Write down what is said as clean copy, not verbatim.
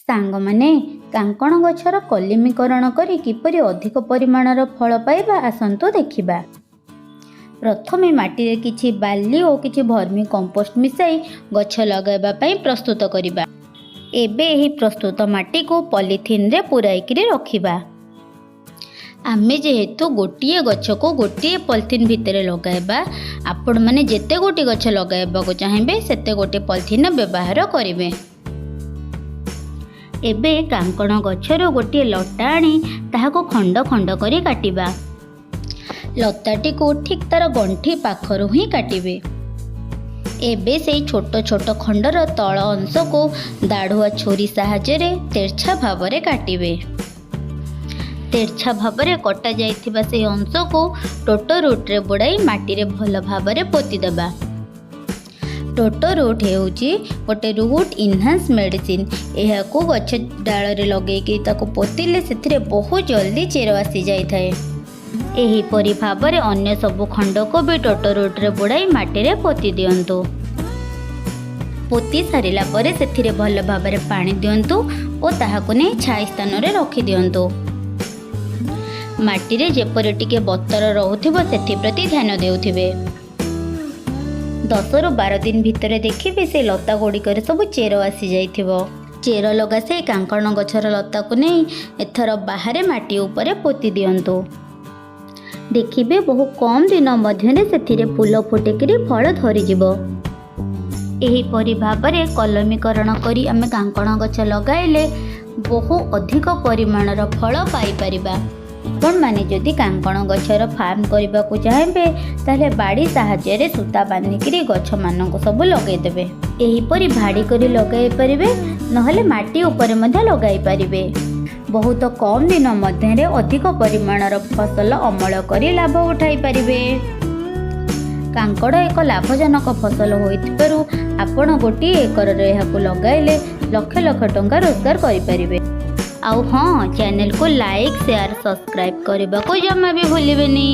सांगमाने कांकण गछर कलिमीकरण करी किपरि अधिक परिमाणर फल पाइबा आसंतु देखिबा। प्रथमे माटी रे किछि बाली और किछि भर्मी कंपोस्ट मिसाई गछ लगाइबा पई प्रस्तुत करिबा। एबे एही प्रस्तुत माटी को पॉलिथिन रे पुराइकरी रखिबा। आमे जेहेतु गोटिए गछ को गोटिए पॉलिथिन भितर लगाइबा, आपण माने जेते गोटी गछ लगाइबा को चाहेबे सेते गोटे पॉलिथिन व्यवहार करिवे। एबे कांकण गछर गोटे लता आनी ताहाको खंड खंड करी काटिबा। लताटी को ठीक तार गंठी पाखरु ही काटिबे। एबे से छोट छोट खंडर तल अंश को दाढ़ुआ छुरी साहाय्य तेरछा भावरे काटिबे। तेरछा भावरे कटा जाइथिबा से अंश को टोटो रूट रे बुड़ाई माटी रे भल भावरे पोती देबा। टोटो रूट हेउची गोटे रूट इनहांस मेडिसिन। यह को गछ डाल रे लगेकी ताको पोतिले सेथिरे बहुत जल्दी चेर आसी जाई थाए। एही परि भावरे अन्य सब खंड को भी टोटो रूट रे बुड़ाई माटी रे पोती दियंतु। पोती सारिला परे सेथिरे भल भावरे पानी दियंतु और ताहाको नै छाई स्थान रे रखि दियंतु। माटी रे जेपरि टिके बतर रहुथिबो सेथि प्रति ध्यान देउथिबे। 10 ରୁ 12 दिन भितर देखिए से लता गुड़िकर सब चेर आसी जाइथिबो। चेर लगा से कांकण गछर लता को नहीं एथर बाहर माटी ऊपर पोती दियंतु। देखिबे बहु कम दिन मध्यरे सेथिरे फूल फुटिकरी फल धरी जिवो। एही परि भाबरे कलमीकरण करी आमे कांकण गछ लगाइले बहु अधिक परिमाणर फल पाई परिबा। आपण माने जदि कांकण गछर फार्म करबा को चाहेबे ताले बाड़ी साहाय्य रे सूता बांधिकरी गछ मानक सब लगाई देबे। एही परि भाड़ी करी लगाई परिबे, नहले माटी ऊपर मध्ये लगाई परिबे। बहुत कम दिन मध्य रे अधिक परिमाणर फसल अमल करी लाभ उठाई परिबे। कांकड़ एक लाभजनक फसल होइतिबारु आपण गोटी एकर रे एहाकु लगाइले लक्ष लक्ष टंका रोजगार करि परिबे। आउ हाँ, चैनल को लाइक शेयर सब्सक्राइब करने को जमा भी भूलिबेनी।